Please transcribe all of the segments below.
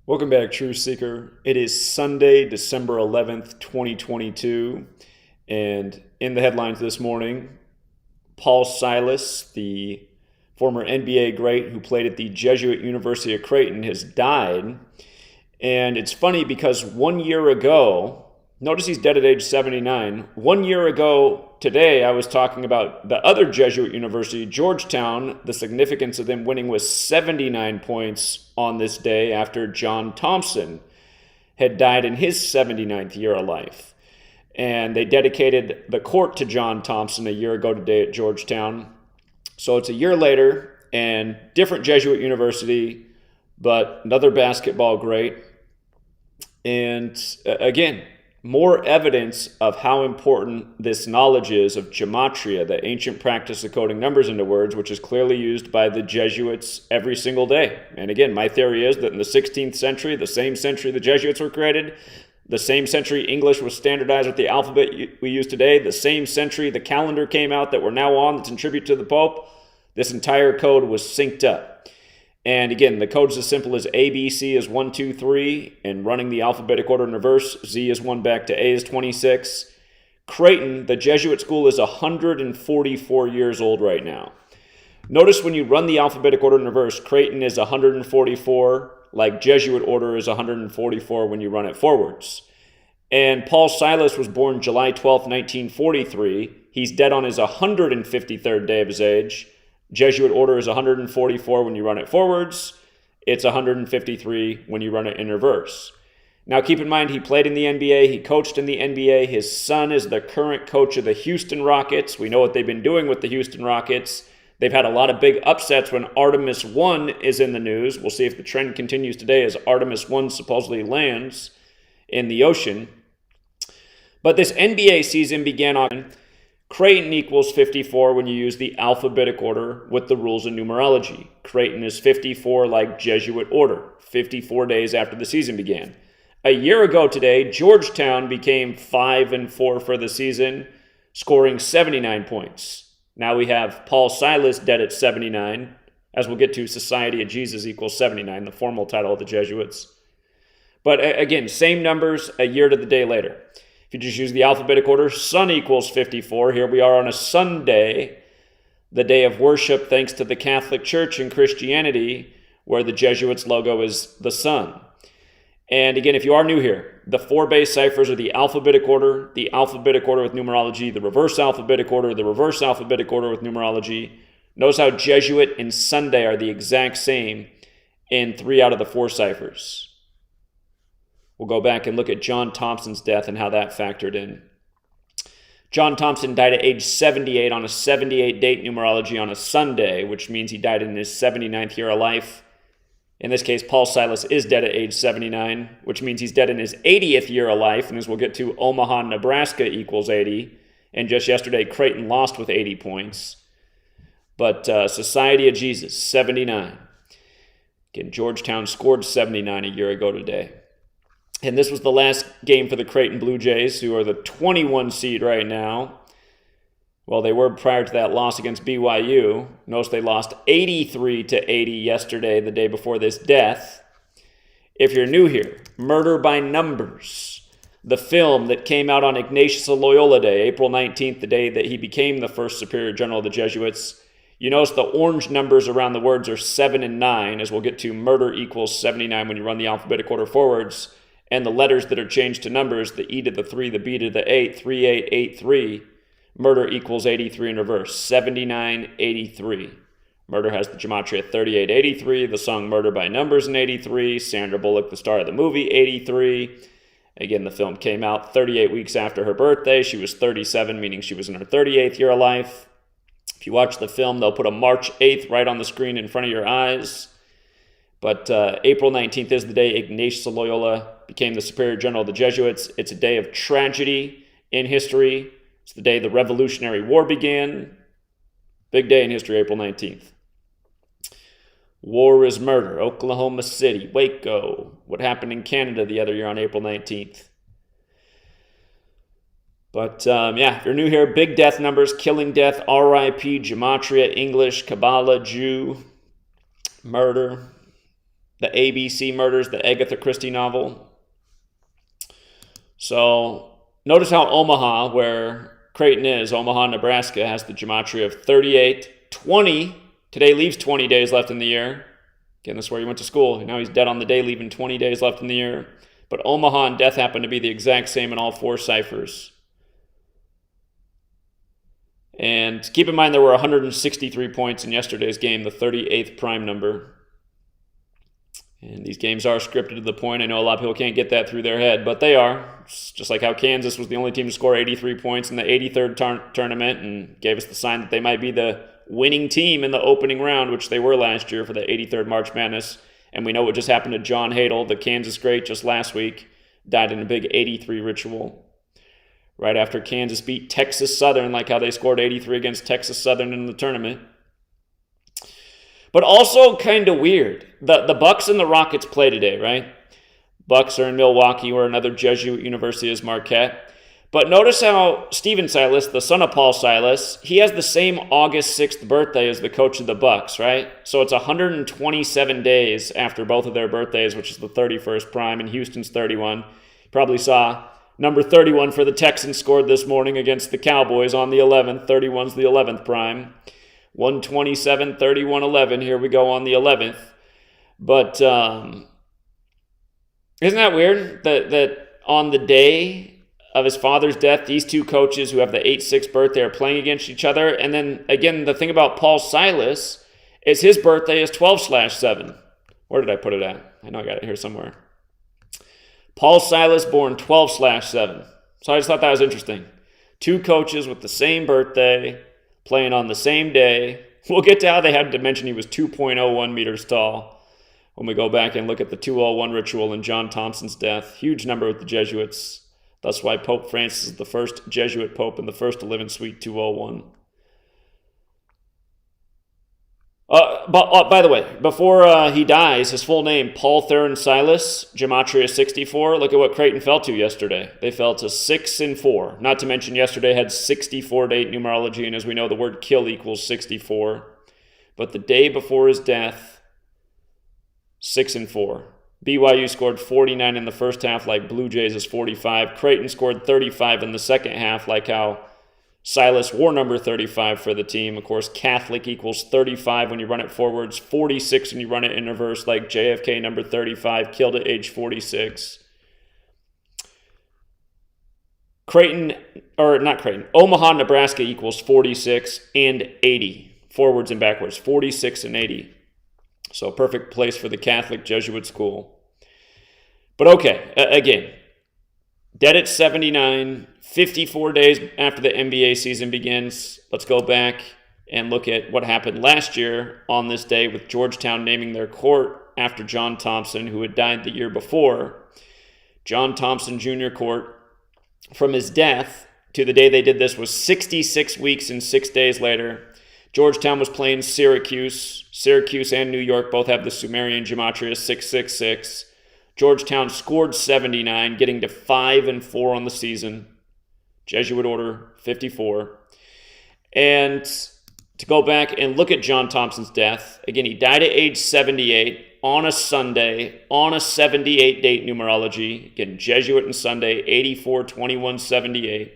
Welcome back, Truth Seeker. It is Sunday, December 11th, 2022. And in the headlines this morning, Paul Silas, the former NBA great who played at the Jesuit University of Creighton, has died. And it's funny because 1 year ago, notice he's dead at age 79. 1 year ago today, I was talking about the other Jesuit university, Georgetown. The significance of them winning was 79 points on this day after John Thompson had died in his 79th year of life. And they dedicated the court to John Thompson a year ago today at Georgetown. So it's a year later and different Jesuit university, but another basketball great. And again, more evidence of how important this knowledge is of gematria, the ancient practice of coding numbers into words, which is clearly used by the Jesuits every single day. And again, my theory is that in the 16th century, the same century the Jesuits were created, the same century English was standardized with the alphabet we use today, the same century the calendar came out that we're now on that's in tribute to the Pope, this entire code was synced up. And again, the code's as simple as A, B, C is 1, 2, 3, and running the alphabetic order in reverse, Z is 1 back to A is 26. Creighton, the Jesuit school, is 144 years old right now. Notice when you run the alphabetic order in reverse, Creighton is 144, like Jesuit order is 144 when you run it forwards. And Paul Silas was born July 12, 1943. He's dead on his 153rd day of his age. Jesuit order is 144 when you run it forwards. It's 153 when you run it in reverse. Now keep in mind, he played in the NBA. He coached in the NBA. His son is the current coach of the Houston Rockets. We know what they've been doing with the Houston Rockets. They've had a lot of big upsets when Artemis 1 is in the news. We'll see if the trend continues today as Artemis 1 supposedly lands in the ocean. But this NBA season began on Creighton equals 54 when you use the alphabetic order with the rules of numerology. Creighton is 54 like Jesuit order, 54 days after the season began. A year ago today, Georgetown became 5-4 for the season, scoring 79 points. Now we have Paul Silas dead at 79. As we'll get to, Society of Jesus equals 79, the formal title of the Jesuits. But again, same numbers a year to the day later. If you just use the alphabetic order, sun equals 54. Here we are on a Sunday, the day of worship thanks to the Catholic Church and Christianity, where the Jesuits' logo is the sun. And again, if you are new here, the 4 base ciphers are the alphabetic order with numerology, the reverse alphabetic order with numerology. Notice how Jesuit and Sunday are the exact same in 3 out of the 4 ciphers. We'll go back and look at John Thompson's death and how that factored in. John Thompson died at age 78 on a 78 date numerology on a Sunday, which means he died in his 79th year of life. In this case, Paul Silas is dead at age 79, which means he's dead in his 80th year of life. And as we'll get to, Omaha, Nebraska equals 80. And just yesterday, Creighton lost with 80 points. But Society of Jesus, 79. Again, Georgetown scored 79 a year ago today. And this was the last game for the Creighton Blue Jays, who are the 21 seed right now. Well, they were prior to that loss against BYU. Notice they lost 83-80 yesterday, the day before this death. If you're new here, Murder by Numbers, the film that came out on Ignatius of Loyola Day, April 19th, the day that he became the first Superior General of the Jesuits. You notice the orange numbers around the words are 7 and 9, as we'll get to murder equals 79 when you run the alphabetic order forwards. And the letters that are changed to numbers, the E to the 3, the B to the 8, 3883, murder equals 83 in reverse, 7983. Murder has the gematria 3883, the song Murder by Numbers in 83, Sandra Bullock, the star of the movie, 83. Again, the film came out 38 weeks after her birthday. She was 37, meaning she was in her 38th year of life. If you watch the film, they'll put a March 8th right on the screen in front of your eyes. But April 19th is the day Ignatius of Loyola became the Superior General of the Jesuits. It's a day of tragedy in history. It's the day the Revolutionary War began. Big day in history, April 19th. War is murder. Oklahoma City, Waco. What happened in Canada the other year on April 19th. But if you're new here, big death numbers, killing death, RIP, gematria, English, Kabbalah, Jew, murder. the ABC Murders, the Agatha Christie novel. So notice how Omaha, where Creighton is, Omaha, Nebraska, has the gematria of 38, 20. Today leaves 20 days left in the year. Again, this is where he went to school. Now he's dead on the day, leaving 20 days left in the year. But Omaha and death happen to be the exact same in all four ciphers. And keep in mind there were 163 points in yesterday's game, the 38th prime number. And these games are scripted to the point. I know a lot of people can't get that through their head, but they are. It's just like how Kansas was the only team to score 83 points in the 83rd tournament and gave us the sign that they might be the winning team in the opening round, which they were last year for the 83rd March Madness. And we know what just happened to John Hadel, the Kansas great, just last week. Died in a big 83 ritual. Right after Kansas beat Texas Southern, like how they scored 83 against Texas Southern in the tournament. But also kind of weird. The Bucks and the Rockets play today, right? Bucks are in Milwaukee, where another Jesuit university is Marquette. But notice how Stephen Silas, the son of Paul Silas, he has the same August 6th birthday as the coach of the Bucks, right? So it's 127 days after both of their birthdays, which is the 31st prime, and Houston's 31. You probably saw number 31 for the Texans scored this morning against the Cowboys on the 11th. 31's the 11th prime. 127, 31, 11. Here we go on the 11th. But isn't that weird that on the day of his father's death, these two coaches who have the 8-6 birthday are playing against each other? And then, again, the thing about Paul Silas is his birthday is 12/7. Where did I put it at? I know I got it here somewhere. Paul Silas born 12/7. So I just thought that was interesting. Two coaches with the same birthday playing on the same day. We'll get to how they had to mention he was 2.01 meters tall when we go back and look at the 201 ritual and John Thompson's death. Huge number with the Jesuits. That's why Pope Francis is the first Jesuit pope and the first to live in Suite 201. By the way, before he dies, his full name, Paul Theron Silas, Gematria 64. Look at what Creighton fell to yesterday. They fell to 6-4. Not to mention yesterday had 64-date numerology, and as we know, the word kill equals 64. But the day before his death, 6-4. BYU scored 49 in the first half like Blue Jays is 45. Creighton scored 35 in the second half like how Silas wore number 35 for the team. Of course, Catholic equals 35 when you run it forwards, 46 when you run it in reverse, like JFK number 35, killed at age 46. Omaha, Nebraska equals 46 and 80, forwards and backwards, 46 and 80. So perfect place for the Catholic Jesuit school. But okay, again, dead at 79, 54 days after the NBA season begins. Let's go back and look at what happened last year on this day with Georgetown naming their court after John Thompson, who had died the year before. John Thompson Jr. Court, from his death to the day they did this, was 66 weeks and 6 days later. Georgetown was playing Syracuse. Syracuse and New York both have the Sumerian gematria 666. Georgetown scored 79, getting to 5-4 on the season. Jesuit order 54. And to go back and look at John Thompson's death, again, he died at age 78 on a Sunday, on a 78-date numerology. Again, Jesuit and Sunday, 84-21-78.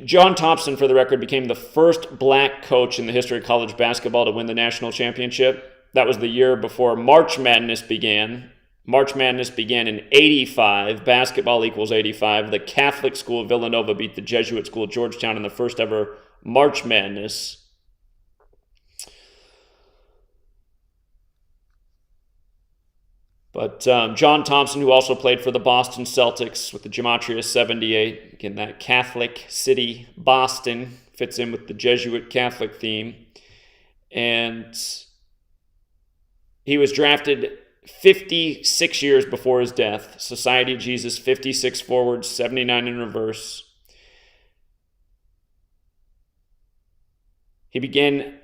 John Thompson, for the record, became the first black coach in the history of college basketball to win the national championship. That was the year before March Madness began. March Madness began in 85. Basketball equals 85. The Catholic school of Villanova beat the Jesuit school of Georgetown in the first ever March Madness. But John Thompson, who also played for the Boston Celtics with the Gematria 78, again, that Catholic city, Boston, fits in with the Jesuit Catholic theme. And he was drafted 56 years before his death. Society of Jesus, 56 forwards, 79 in reverse. He began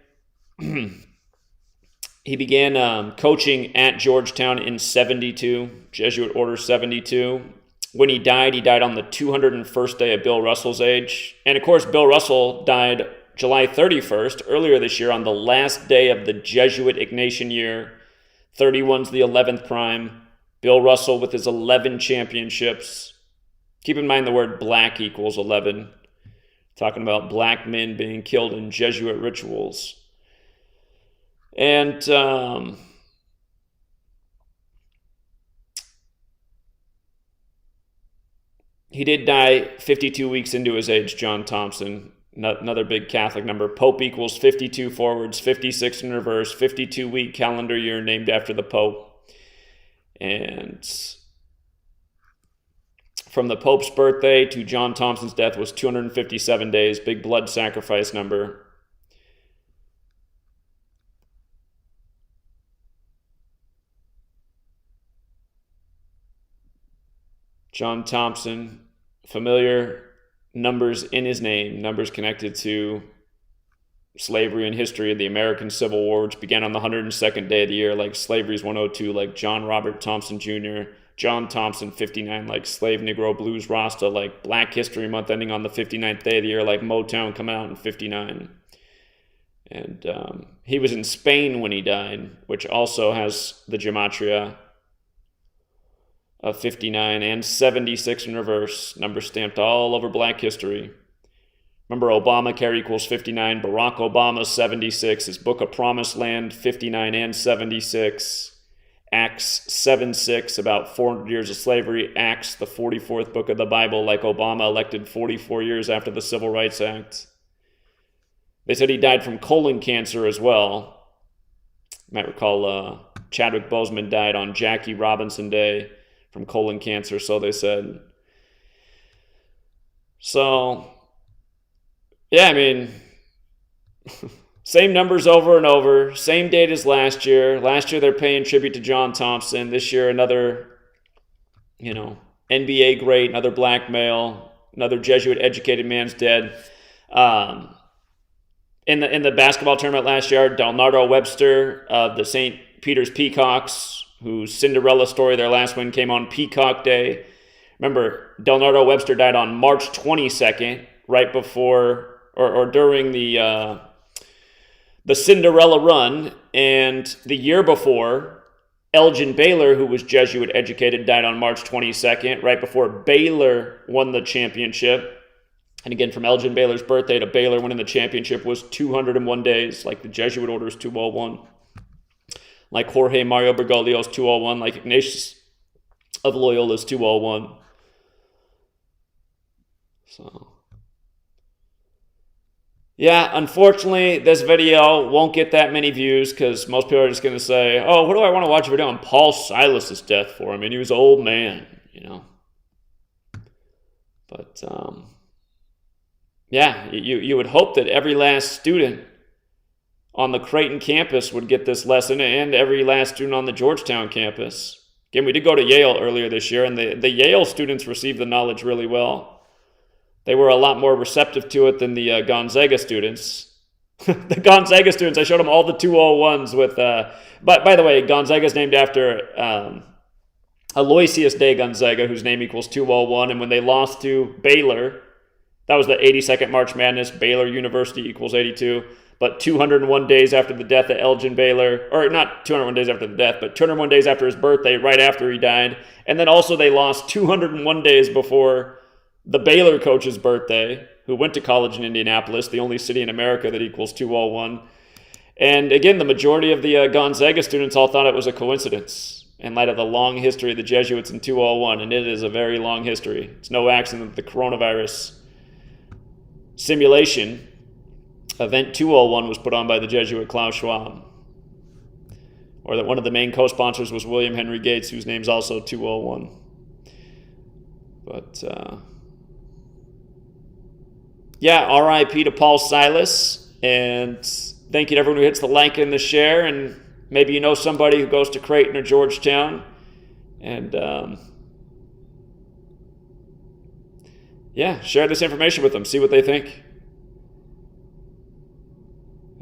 coaching at Georgetown in 72, Jesuit order 72. When he died on the 201st day of Bill Russell's age. And of course, Bill Russell died July 31st, earlier this year, on the last day of the Jesuit Ignatian year. 31's the 11th prime. Bill Russell with his 11 championships. Keep in mind the word black equals 11. Talking about black men being killed in Jesuit rituals. And he did die 52 weeks into his age, John Thompson. Another big Catholic number. Pope equals 52 forwards, 56 in reverse, 52-week calendar year named after the Pope. And from the Pope's birthday to John Thompson's death was 257 days. Big blood sacrifice number. John Thompson, familiar numbers in his name, numbers connected to slavery and history of the American Civil War, which began on the 102nd day of the year, like Slavery's 102, like John Robert Thompson Jr., John Thompson, 59, like Slave Negro Blues Rasta, like Black History Month ending on the 59th day of the year, like Motown come out in 59. And he was in Spain when he died, which also has the gematria of 59 and 76 in reverse, numbers stamped all over Black history. Remember, Obamacare equals 59, Barack Obama 76, his Book of Promised Land 59 and 76, Acts 7:6 about 400 years of slavery, Acts the 44th book of the Bible, like Obama elected 44 years after the Civil Rights Act. They said he died from colon cancer as well. You might recall Chadwick Boseman died on Jackie Robinson Day from colon cancer, so they said. So, yeah, I mean, same numbers over and over, same date as last year. Last year they're paying tribute to John Thompson. This year another, NBA great, another black male, another Jesuit-educated man's dead. In the basketball tournament last year, Delnardo Webster of the St. Peter's Peacocks, whose Cinderella story, their last win, came on Peacock Day. Remember, Delnardo Webster died on March 22nd, right before or during the Cinderella run. And the year before, Elgin Baylor, who was Jesuit educated, died on March 22nd, right before Baylor won the championship. And again, from Elgin Baylor's birthday to Baylor winning the championship was 201 days, like the Jesuit Order's 201. Like Jorge Mario Bergoglio's 201, like Ignatius of Loyola's 201. So, yeah, unfortunately, this video won't get that many views because most people are just going to say, oh, what do I want to watch a video on Paul Silas's death for? I mean, he was an old man, But, yeah, you would hope that every last student on the Creighton campus would get this lesson, and every last student on the Georgetown campus. Again, we did go to Yale earlier this year, and the Yale students received the knowledge really well. They were a lot more receptive to it than the Gonzaga students. The Gonzaga students, I showed them all the 201s with... But by the way, Gonzaga is named after Aloysius de Gonzaga, whose name equals 201, and when they lost to Baylor, that was the 82nd March Madness, Baylor University equals 82. But 201 days after the death of Elgin Baylor, or not 201 days after the death, but 201 days after his birthday, right after he died. And then also they lost 201 days before the Baylor coach's birthday, who went to college in Indianapolis, the only city in America that equals 201. And again, the majority of the Gonzaga students all thought it was a coincidence in light of the long history of the Jesuits in 201, and it is a very long history. It's no accident that the coronavirus simulation Event 201 was put on by the Jesuit Klaus Schwab. Or that one of the main co-sponsors was William Henry Gates, whose name's also 201. But, yeah, R.I.P. to Paul Silas. And thank you to everyone who hits the like and the share. And maybe you know somebody who goes to Creighton or Georgetown. And, yeah, share this information with them. See what they think.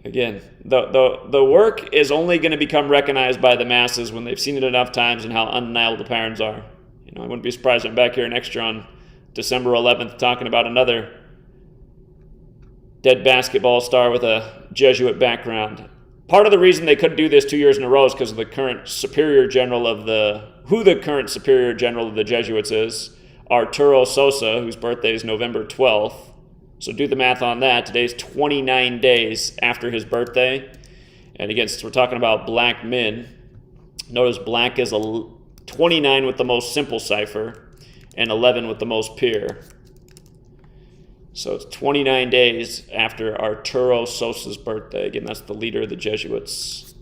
Again, the work is only going to become recognized by the masses when they've seen it enough times and how undeniable the patterns are. I wouldn't be surprised if I'm back here next year on December 11th talking about another dead basketball star with a Jesuit background. Part of the reason they couldn't do this 2 years in a row is because of the current superior general of the Jesuits is, Arturo Sosa, whose birthday is November 12th. So do the math on that. Today's 29 days after his birthday. And again, since we're talking about black men, notice black is 29 with the most simple cipher and 11 with the most pure. So it's 29 days after Arturo Sosa's birthday. Again, that's the leader of the Jesuits.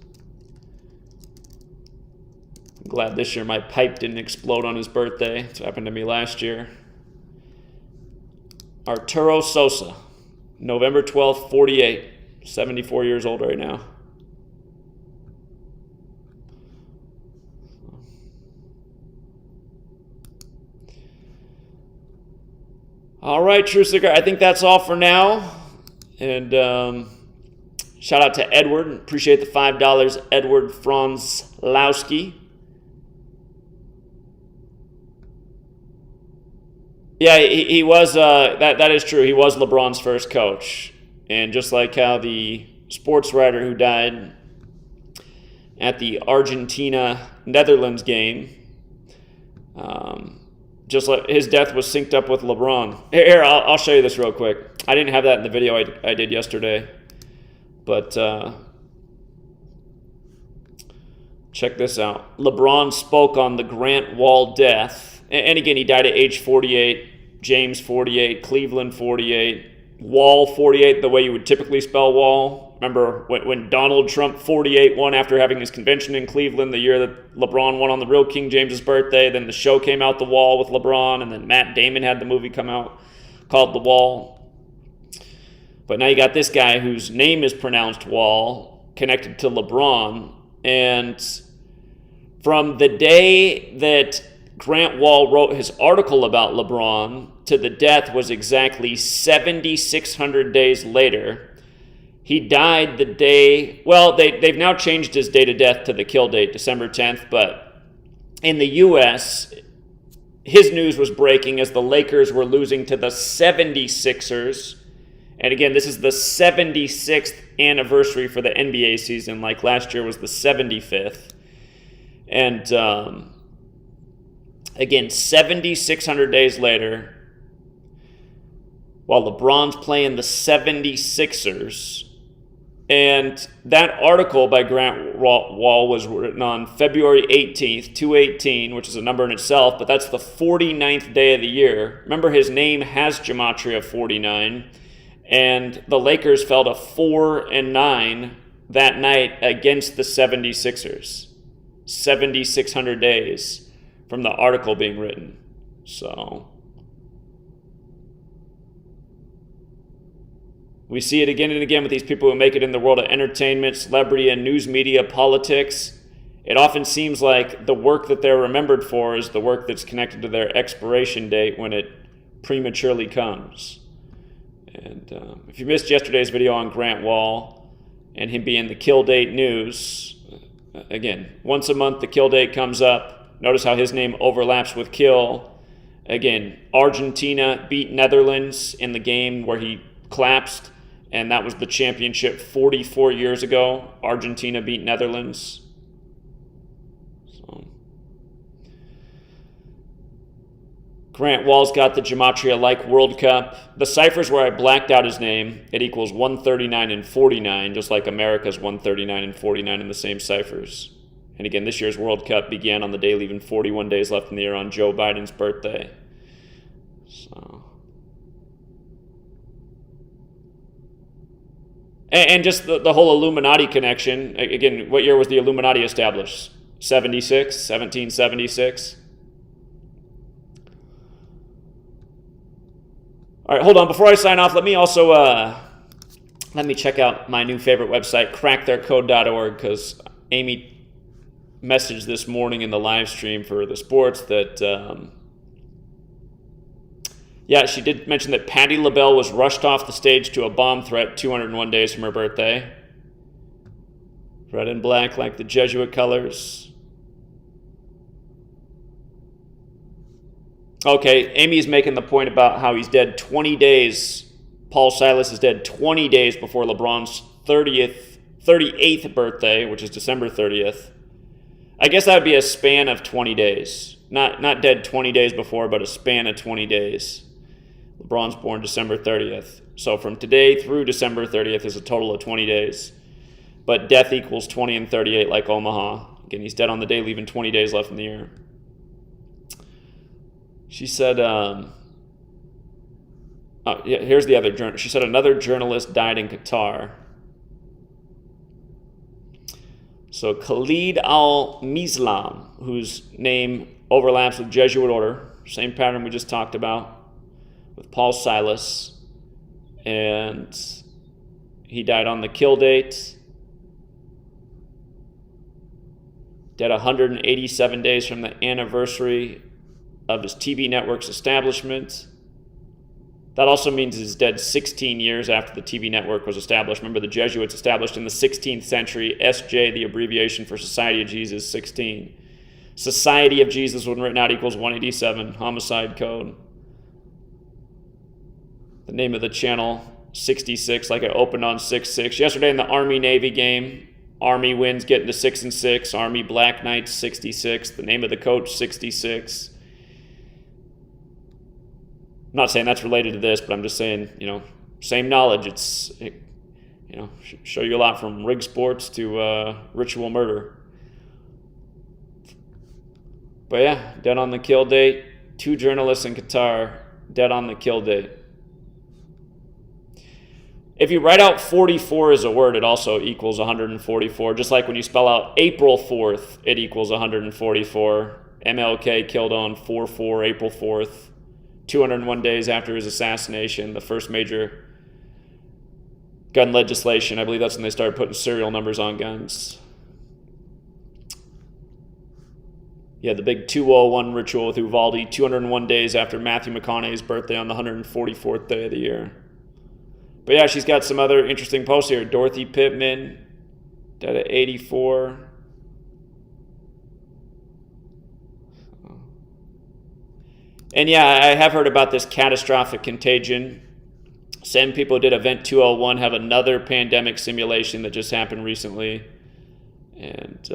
I'm glad this year my pipe didn't explode on his birthday. It's happened to me last year. Arturo Sosa, November 12th, 48, 74 years old right now. All right, True Sticker, I think that's all for now. And shout out to Edward. Appreciate the $5, Edward Franzlowski. Yeah, he was, that is true. He was LeBron's first coach. And just like how the sports writer who died at the Argentina-Netherlands game, just like his death was synced up with LeBron. Here, I'll show you this real quick. I didn't have that in the video I did yesterday. But check this out. LeBron spoke on the Grant Wall death. And again, he died at age 48. James 48. Cleveland 48. Wall 48, the way you would typically spell Wall. Remember when Donald Trump 48 won after having his convention in Cleveland the year that LeBron won on the real King James's birthday. Then the show came out, The Wall, with LeBron, and then Matt Damon had the movie come out called The Wall. But now you got this guy whose name is pronounced Wall, connected to LeBron. And from the day that Grant Wall wrote his article about LeBron to the death was exactly 7,600 days later. He died the day, well, they've now changed his date of death to the kill date, December 10th, but in the U.S., his news was breaking as the Lakers were losing to the 76ers. And again, this is the 76th anniversary for the NBA season, like last year was the 75th. And again, 7,600 days later, while LeBron's playing the 76ers. And that article by Grant Wall was written on February 18th, 218, which is a number in itself, but that's the 49th day of the year. Remember, his name has Gematria 49, and the Lakers fell to 4-9 that night against the 76ers. 7,600 days from the article being written. So we see it again and again with these people who make it in the world of entertainment, celebrity, and news media, politics. It often seems like the work that they're remembered for is the work that's connected to their expiration date when it prematurely comes. And if you missed yesterday's video on Grant Wall and him being the kill date news, again, once a month the kill date comes up. Notice how his name overlaps with kill. Again, Argentina beat Netherlands in the game where he collapsed. And that was the championship 44 years ago. Argentina beat Netherlands. So Grant Wall's got the Gematria-like World Cup. The ciphers where I blacked out his name, it equals 139 and 49, just like America's 139 and 49 in the same ciphers. And again, this year's World Cup began on the day leaving 41 days left in the year on Joe Biden's birthday. So... And just the whole Illuminati connection. Again, what year was the Illuminati established? 1776? All right, hold on. Before I sign off, let me also let me check out my new favorite website, cracktheircode.org, because Amy messaged this morning in the live stream for the sports that... yeah, she did mention that Patti LaBelle was rushed off the stage to a bomb threat 201 days from her birthday. Red and black like the Jesuit colors. Okay, Amy's making the point about how he's dead 20 days Paul Silas is dead 20 days before LeBron's 38th birthday, which is December 30th. I guess that would be a span of 20 days. Not dead 20 days before, but a span of 20 days. LeBron's born December 30th. So from today through December 30th is a total of 20 days. But death equals 20 and 38 like Omaha. Again, he's dead on the day, leaving 20 days left in the year. She said, here's the other journal. She said another journalist died in Qatar. So Khalid al-Mislam, whose name overlaps with Jesuit order, same pattern we just talked about with Paul Silas, and he died on the kill date, dead 187 days from the anniversary of his TV network's establishment. That also means he's dead 16 years after the TV network was established. Remember, the Jesuits established in the 16th century. SJ, the abbreviation for Society of Jesus, 16. Society of Jesus, when written out, equals 187, homicide code. The name of the channel, 66, like I opened on 6-6. Yesterday in the Army-Navy game, Army wins, getting to 6-6. Army Black Knights, 66. The name of the coach, 66. I'm not saying that's related to this, but I'm just saying, same knowledge. It show you a lot from rig sports to ritual murder. But yeah, dead on the kill date. 2 journalists in Qatar, dead on the kill date. If you write out 44 as a word, it also equals 144. Just like when you spell out April 4th, it equals 144. MLK killed on 4/4, April 4th. 201 days after his assassination, the first major gun legislation. I believe that's when they started putting serial numbers on guns. Yeah, the big 201 ritual with Uvalde, 201 days after Matthew McConaughey's birthday on the 144th day of the year. But yeah, she's got some other interesting posts here. Dorothy Pittman, dead at 84. And yeah, I have heard about this catastrophic contagion. Same people who did Event 201 have another pandemic simulation that just happened recently. And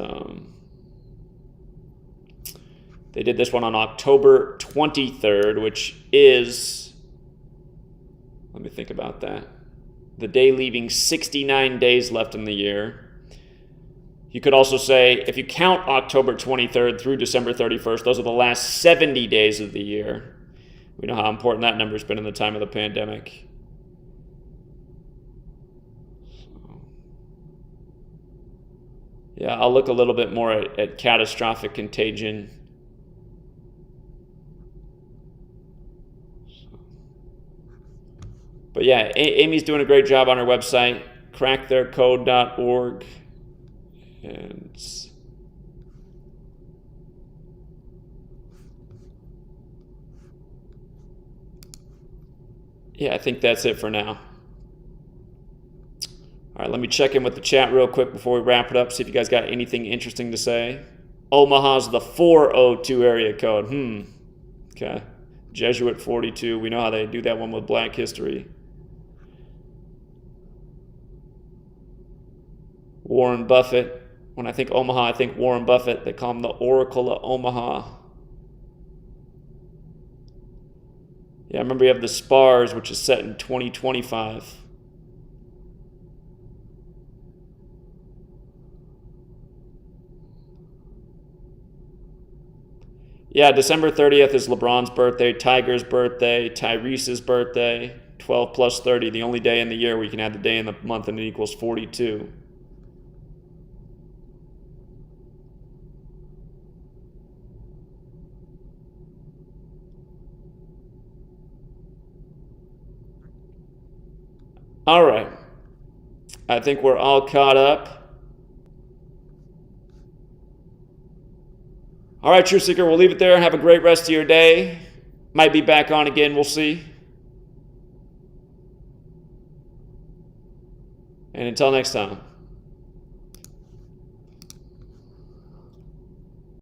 they did this one on October 23rd, which is, let me think about that, the day leaving 69 days left in the year. You could also say, if you count October 23rd through December 31st, those are the last 70 days of the year. We know how important that number's been in the time of the pandemic. So, yeah, I'll look a little bit more at catastrophic contagion. But yeah, Amy's doing a great job on her website, cracktheircode.org. And yeah, I think that's it for now. All right, let me check in with the chat real quick before we wrap it up, see if you guys got anything interesting to say. Omaha's the 402 area code. Okay. Jesuit 42. We know how they do that one with Black History. Warren Buffett. When I think Omaha, I think Warren Buffett. They call him the Oracle of Omaha. Yeah, I remember you have the SPARS, which is set in 2025. Yeah, December 30th is LeBron's birthday, Tiger's birthday, Tyrese's birthday. 12 plus 30, the only day in the year where you can add the day in the month and it equals 42. All right. I think we're all caught up. All right, Truth Seeker, we'll leave it there. Have a great rest of your day. Might be back on again. We'll see. And until next time.